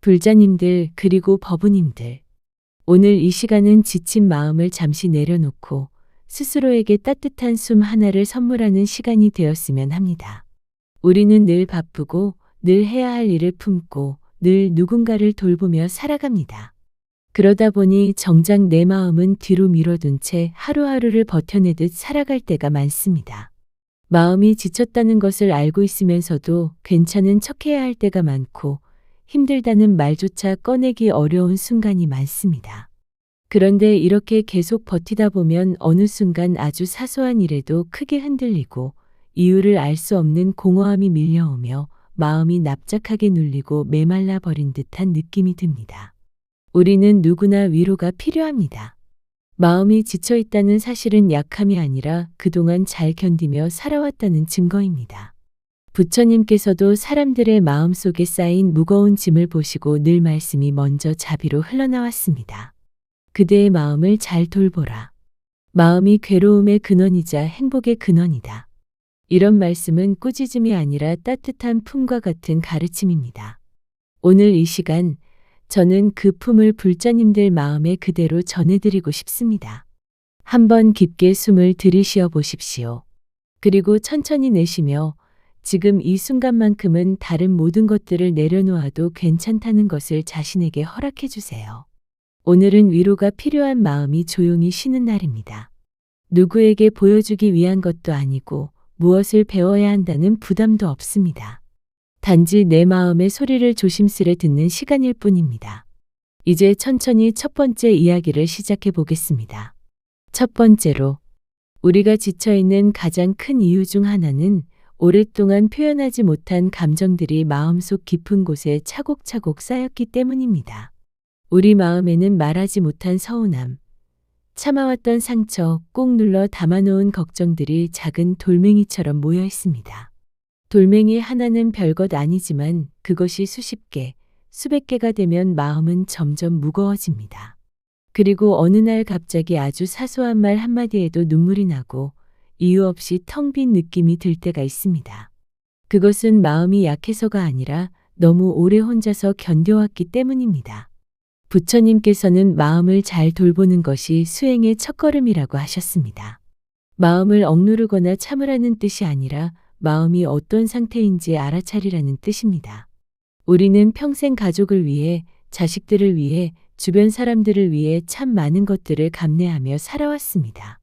불자님들 그리고 법우님들, 오늘 이 시간은 지친 마음을 잠시 내려놓고 스스로에게 따뜻한 숨 하나를 선물하는 시간이 되었으면 합니다. 우리는 늘 바쁘고 늘 해야 할 일을 품고 늘 누군가를 돌보며 살아갑니다. 그러다 보니 정작 내 마음은 뒤로 미뤄둔 채 하루하루를 버텨내듯 살아갈 때가 많습니다. 마음이 지쳤다는 것을 알고 있으면서도 괜찮은 척해야 할 때가 많고 힘들다는 말조차 꺼내기 어려운 순간이 많습니다. 그런데 이렇게 계속 버티다 보면 어느 순간 아주 사소한 일에도 크게 흔들리고 이유를 알 수 없는 공허함이 밀려오며 마음이 납작하게 눌리고 메말라 버린 듯한 느낌이 듭니다. 우리는 누구나 위로가 필요합니다. 마음이 지쳐 있다는 사실은 약함이 아니라 그동안 잘 견디며 살아왔다는 증거입니다. 부처님께서도 사람들의 마음속에 쌓인 무거운 짐을 보시고 늘 말씀이 먼저 자비로 흘러나왔습니다. 그대의 마음을 잘 돌보라. 마음이 괴로움의 근원이자 행복의 근원이다. 이런 말씀은 꾸짖음이 아니라 따뜻한 품과 같은 가르침입니다. 오늘 이 시간 저는 그 품을 불자님들 마음에 그대로 전해드리고 싶습니다. 한번 깊게 숨을 들이쉬어 보십시오. 그리고 천천히 내쉬며 지금 이 순간만큼은 다른 모든 것들을 내려놓아도 괜찮다는 것을 자신에게 허락해 주세요. 오늘은 위로가 필요한 마음이 조용히 쉬는 날입니다. 누구에게 보여주기 위한 것도 아니고 무엇을 배워야 한다는 부담도 없습니다. 단지 내 마음의 소리를 조심스레 듣는 시간일 뿐입니다. 이제 천천히 첫 번째 이야기를 시작해 보겠습니다. 첫 번째로, 우리가 지쳐있는 가장 큰 이유 중 하나는 오랫동안 표현하지 못한 감정들이 마음속 깊은 곳에 차곡차곡 쌓였기 때문입니다. 우리 마음에는 말하지 못한 서운함, 참아왔던 상처, 꾹 눌러 담아놓은 걱정들이 작은 돌멩이처럼 모여 있습니다. 돌멩이 하나는 별것 아니지만 그것이 수십 개, 수백 개가 되면 마음은 점점 무거워집니다. 그리고 어느 날 갑자기 아주 사소한 말 한마디에도 눈물이 나고 이유 없이 텅 빈 느낌이 들 때가 있습니다. 그것은 마음이 약해서가 아니라 너무 오래 혼자서 견뎌왔기 때문입니다. 부처님께서는 마음을 잘 돌보는 것이 수행의 첫걸음이라고 하셨습니다. 마음을 억누르거나 참으라는 뜻이 아니라 마음이 어떤 상태인지 알아차리라는 뜻입니다. 우리는 평생 가족을 위해, 자식들을 위해, 주변 사람들을 위해 참 많은 것들을 감내하며 살아왔습니다.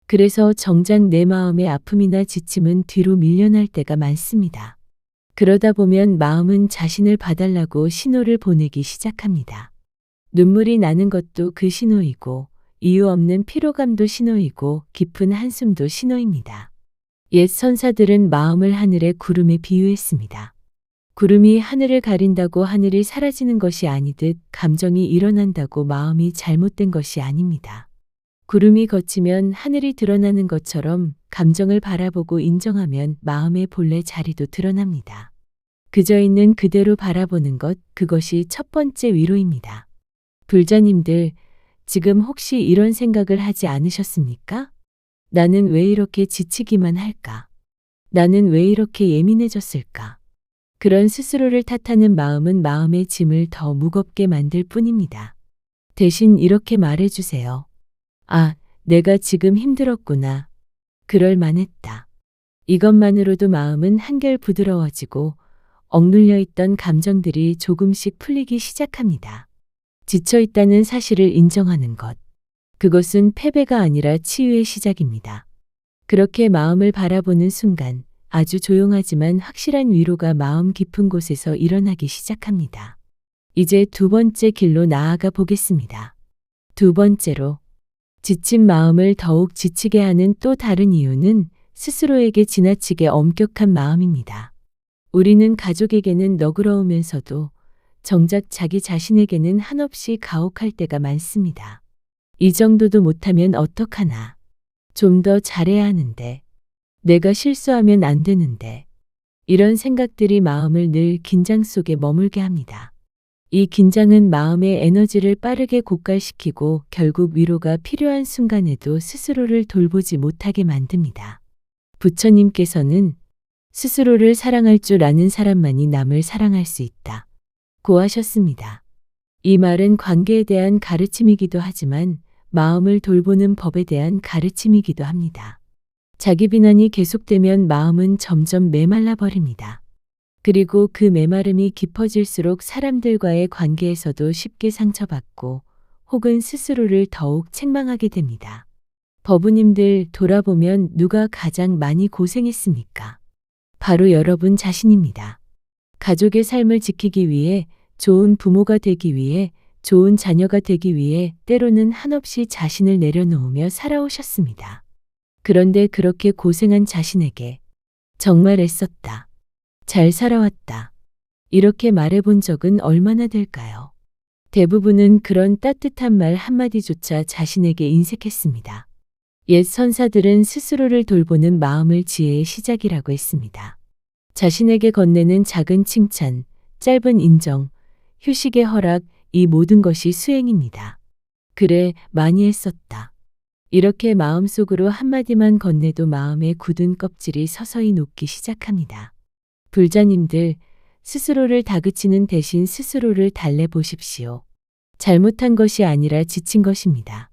그래서 정작 내 마음의 아픔이나 지침은 뒤로 밀려날 때가 많습니다. 그러다 보면 마음은 자신을 봐달라고 신호를 보내기 시작합니다. 눈물이 나는 것도 그 신호이고, 이유 없는 피로감도 신호이고, 깊은 한숨도 신호입니다. 옛 선사들은 마음을 하늘의 구름에 비유했습니다. 구름이 하늘을 가린다고 하늘이 사라지는 것이 아니듯 감정이 일어난다고 마음이 잘못된 것이 아닙니다. 구름이 걷히면 하늘이 드러나는 것처럼 감정을 바라보고 인정하면 마음의 본래 자리도 드러납니다. 그저 있는 그대로 바라보는 것, 그것이 첫 번째 위로입니다. 불자님들, 지금 혹시 이런 생각을 하지 않으셨습니까? 나는 왜 이렇게 지치기만 할까? 나는 왜 이렇게 예민해졌을까? 그런 스스로를 탓하는 마음은 마음의 짐을 더 무겁게 만들 뿐입니다. 대신 이렇게 말해주세요. 아, 내가 지금 힘들었구나. 그럴 만했다. 이것만으로도 마음은 한결 부드러워지고 억눌려 있던 감정들이 조금씩 풀리기 시작합니다. 지쳐 있다는 사실을 인정하는 것. 그것은 패배가 아니라 치유의 시작입니다. 그렇게 마음을 바라보는 순간 아주 조용하지만 확실한 위로가 마음 깊은 곳에서 일어나기 시작합니다. 이제 두 번째 길로 나아가 보겠습니다. 두 번째로, 지친 마음을 더욱 지치게 하는 또 다른 이유는 스스로에게 지나치게 엄격한 마음입니다. 우리는 가족에게는 너그러우면서도 정작 자기 자신에게는 한없이 가혹할 때가 많습니다. 이 정도도 못하면 어떡하나. 좀 더 잘해야 하는데. 내가 실수하면 안 되는데. 이런 생각들이 마음을 늘 긴장 속에 머물게 합니다. 이 긴장은 마음의 에너지를 빠르게 고갈시키고 결국 위로가 필요한 순간에도 스스로를 돌보지 못하게 만듭니다. 부처님께서는 스스로를 사랑할 줄 아는 사람만이 남을 사랑할 수 있다. 고하셨습니다. 이 말은 관계에 대한 가르침이기도 하지만 마음을 돌보는 법에 대한 가르침이기도 합니다. 자기 비난이 계속되면 마음은 점점 메말라 버립니다. 그리고 그 메마름이 깊어질수록 사람들과의 관계에서도 쉽게 상처받고 혹은 스스로를 더욱 책망하게 됩니다. 법우님들, 돌아보면 누가 가장 많이 고생했습니까? 바로 여러분 자신입니다. 가족의 삶을 지키기 위해, 좋은 부모가 되기 위해, 좋은 자녀가 되기 위해 때로는 한없이 자신을 내려놓으며 살아오셨습니다. 그런데 그렇게 고생한 자신에게 정말 애썼다, 잘 살아왔다, 이렇게 말해본 적은 얼마나 될까요? 대부분은 그런 따뜻한 말 한마디조차 자신에게 인색했습니다. 옛 선사들은 스스로를 돌보는 마음을 지혜의 시작이라고 했습니다. 자신에게 건네는 작은 칭찬, 짧은 인정, 휴식의 허락, 이 모든 것이 수행입니다. 그래, 많이 했었다. 이렇게 마음속으로 한마디만 건네도 마음의 굳은 껍질이 서서히 녹기 시작합니다. 불자님들, 스스로를 다그치는 대신 스스로를 달래보십시오. 잘못한 것이 아니라 지친 것입니다.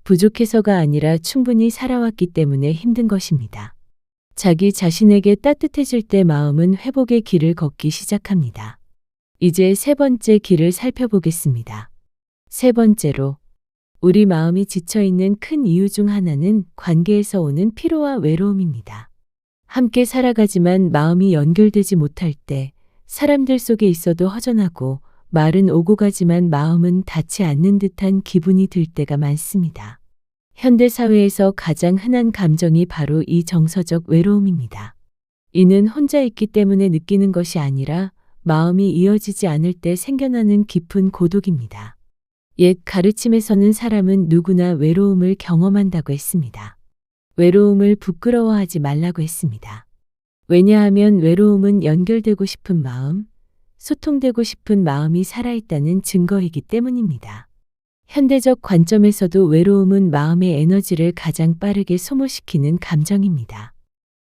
부족해서가 아니라 충분히 살아왔기 때문에 힘든 것입니다. 자기 자신에게 따뜻해질 때 마음은 회복의 길을 걷기 시작합니다. 이제 세 번째 길을 살펴보겠습니다. 세 번째로, 우리 마음이 지쳐있는 큰 이유 중 하나는 관계에서 오는 피로와 외로움입니다. 함께 살아가지만 마음이 연결되지 못할 때, 사람들 속에 있어도 허전하고 말은 오고 가지만 마음은 닿지 않는 듯한 기분이 들 때가 많습니다. 현대 사회에서 가장 흔한 감정이 바로 이 정서적 외로움입니다. 이는 혼자 있기 때문에 느끼는 것이 아니라 마음이 이어지지 않을 때 생겨나는 깊은 고독입니다. 옛 가르침에서는 사람은 누구나 외로움을 경험한다고 했습니다. 외로움을 부끄러워하지 말라고 했습니다. 왜냐하면 외로움은 연결되고 싶은 마음, 소통되고 싶은 마음이 살아있다는 증거이기 때문입니다. 현대적 관점에서도 외로움은 마음의 에너지를 가장 빠르게 소모시키는 감정입니다.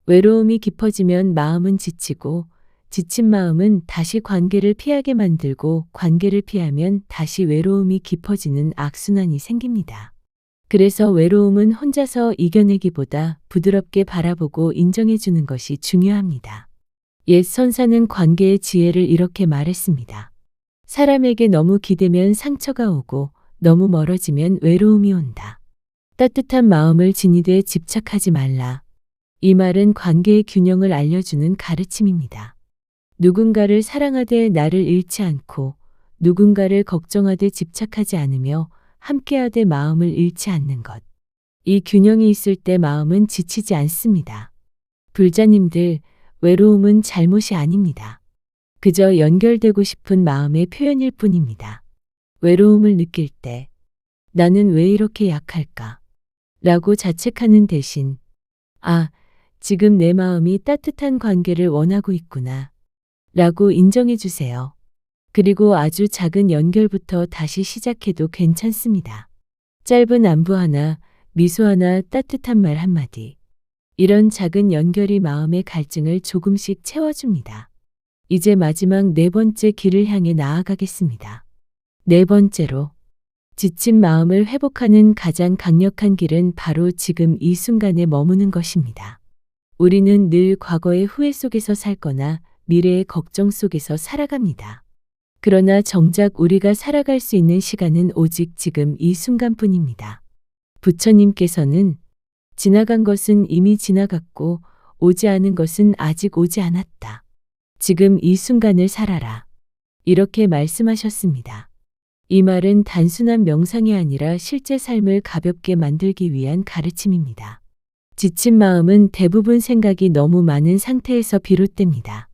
외로움이 깊어지면 마음은 지치고, 지친 마음은 다시 관계를 피하게 만들고, 관계를 피하면 다시 외로움이 깊어지는 악순환이 생깁니다. 그래서 외로움은 혼자서 이겨내기보다 부드럽게 바라보고 인정해주는 것이 중요합니다. 옛 선사는 관계의 지혜를 이렇게 말했습니다. 사람에게 너무 기대면 상처가 오고 너무 멀어지면 외로움이 온다. 따뜻한 마음을 지니되 집착하지 말라. 이 말은 관계의 균형을 알려주는 가르침입니다. 누군가를 사랑하되 나를 잃지 않고 누군가를 걱정하되 집착하지 않으며 함께하되 마음을 잃지 않는 것. 이 균형이 있을 때 마음은 지치지 않습니다. 불자님들, 외로움은 잘못이 아닙니다. 그저 연결되고 싶은 마음의 표현일 뿐입니다. 외로움을 느낄 때 나는 왜 이렇게 약할까? 라고 자책하는 대신 지금 내 마음이 따뜻한 관계를 원하고 있구나 라고 인정해 주세요. 그리고 아주 작은 연결부터 다시 시작해도 괜찮습니다. 짧은 안부 하나, 미소 하나, 따뜻한 말 한마디. 이런 작은 연결이 마음의 갈증을 조금씩 채워줍니다. 이제 마지막 네 번째 길을 향해 나아가겠습니다. 네 번째로, 지친 마음을 회복하는 가장 강력한 길은 바로 지금 이 순간에 머무는 것입니다. 우리는 늘 과거의 후회 속에서 살거나 미래의 걱정 속에서 살아갑니다. 그러나 정작 우리가 살아갈 수 있는 시간은 오직 지금 이 순간뿐입니다. 부처님께서는 지나간 것은 이미 지나갔고 오지 않은 것은 아직 오지 않았다. 지금 이 순간을 살아라. 이렇게 말씀하셨습니다. 이 말은 단순한 명상이 아니라 실제 삶을 가볍게 만들기 위한 가르침입니다. 지친 마음은 대부분 생각이 너무 많은 상태에서 비롯됩니다.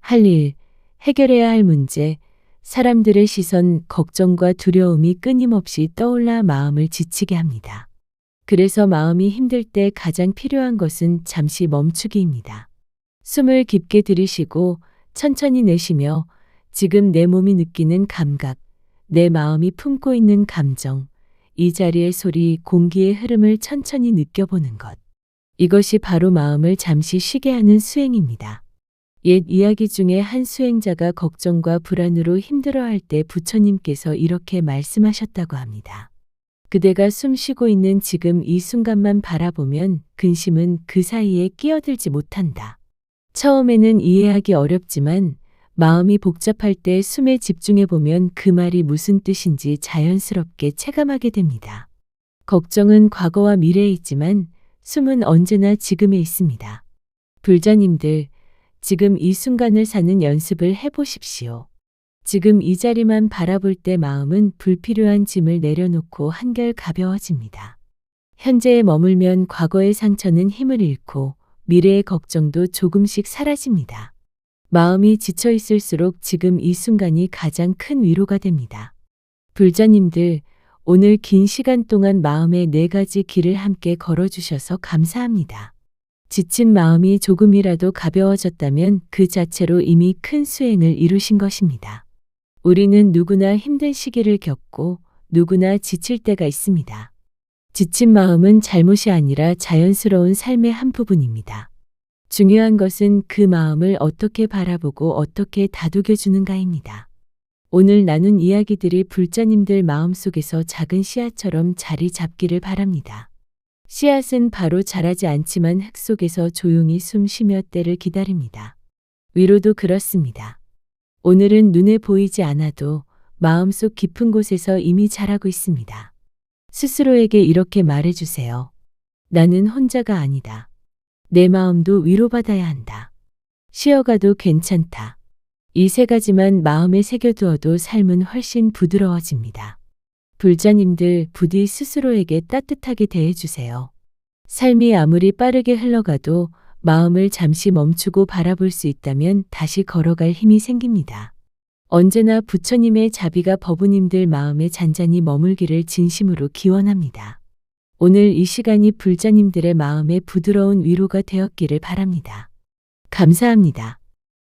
할 일, 해결해야 할 문제, 사람들의 시선, 걱정과 두려움이 끊임없이 떠올라 마음을 지치게 합니다. 그래서 마음이 힘들 때 가장 필요한 것은 잠시 멈추기입니다. 숨을 깊게 들이쉬고 천천히 내쉬며 지금 내 몸이 느끼는 감각, 내 마음이 품고 있는 감정, 이 자리의 소리, 공기의 흐름을 천천히 느껴보는 것. 이것이 바로 마음을 잠시 쉬게 하는 수행입니다. 옛 이야기 중에 한 수행자가 걱정과 불안으로 힘들어할 때 부처님께서 이렇게 말씀하셨다고 합니다. 그대가 숨 쉬고 있는 지금 이 순간만 바라보면 근심은 그 사이에 끼어들지 못한다. 처음에는 이해하기 어렵지만 마음이 복잡할 때 숨에 집중해보면 그 말이 무슨 뜻인지 자연스럽게 체감하게 됩니다. 걱정은 과거와 미래에 있지만 숨은 언제나 지금에 있습니다. 불자님들, 지금 이 순간을 사는 연습을 해보십시오. 지금 이 자리만 바라볼 때 마음은 불필요한 짐을 내려놓고 한결 가벼워집니다. 현재에 머물면 과거의 상처는 힘을 잃고 미래의 걱정도 조금씩 사라집니다. 마음이 지쳐 있을수록 지금 이 순간이 가장 큰 위로가 됩니다. 불자님들, 오늘 긴 시간 동안 마음의 4가지 길을 함께 걸어주셔서 감사합니다. 지친 마음이 조금이라도 가벼워졌다면 그 자체로 이미 큰 수행을 이루신 것입니다. 우리는 누구나 힘든 시기를 겪고 누구나 지칠 때가 있습니다. 지친 마음은 잘못이 아니라 자연스러운 삶의 한 부분입니다. 중요한 것은 그 마음을 어떻게 바라보고 어떻게 다독여주는가입니다. 오늘 나눈 이야기들이 불자님들 마음속에서 작은 씨앗처럼 자리 잡기를 바랍니다. 씨앗은 바로 자라지 않지만 흙 속에서 조용히 숨 쉬며 때를 기다립니다. 위로도 그렇습니다. 오늘은 눈에 보이지 않아도 마음속 깊은 곳에서 이미 자라고 있습니다. 스스로에게 이렇게 말해주세요. 나는 혼자가 아니다. 내 마음도 위로받아야 한다. 쉬어가도 괜찮다. 이 3가지만 마음에 새겨두어도 삶은 훨씬 부드러워집니다. 불자님들, 부디 스스로에게 따뜻하게 대해주세요. 삶이 아무리 빠르게 흘러가도 마음을 잠시 멈추고 바라볼 수 있다면 다시 걸어갈 힘이 생깁니다. 언제나 부처님의 자비가 법우님들 마음에 잔잔히 머물기를 진심으로 기원합니다. 오늘 이 시간이 불자님들의 마음에 부드러운 위로가 되었기를 바랍니다. 감사합니다.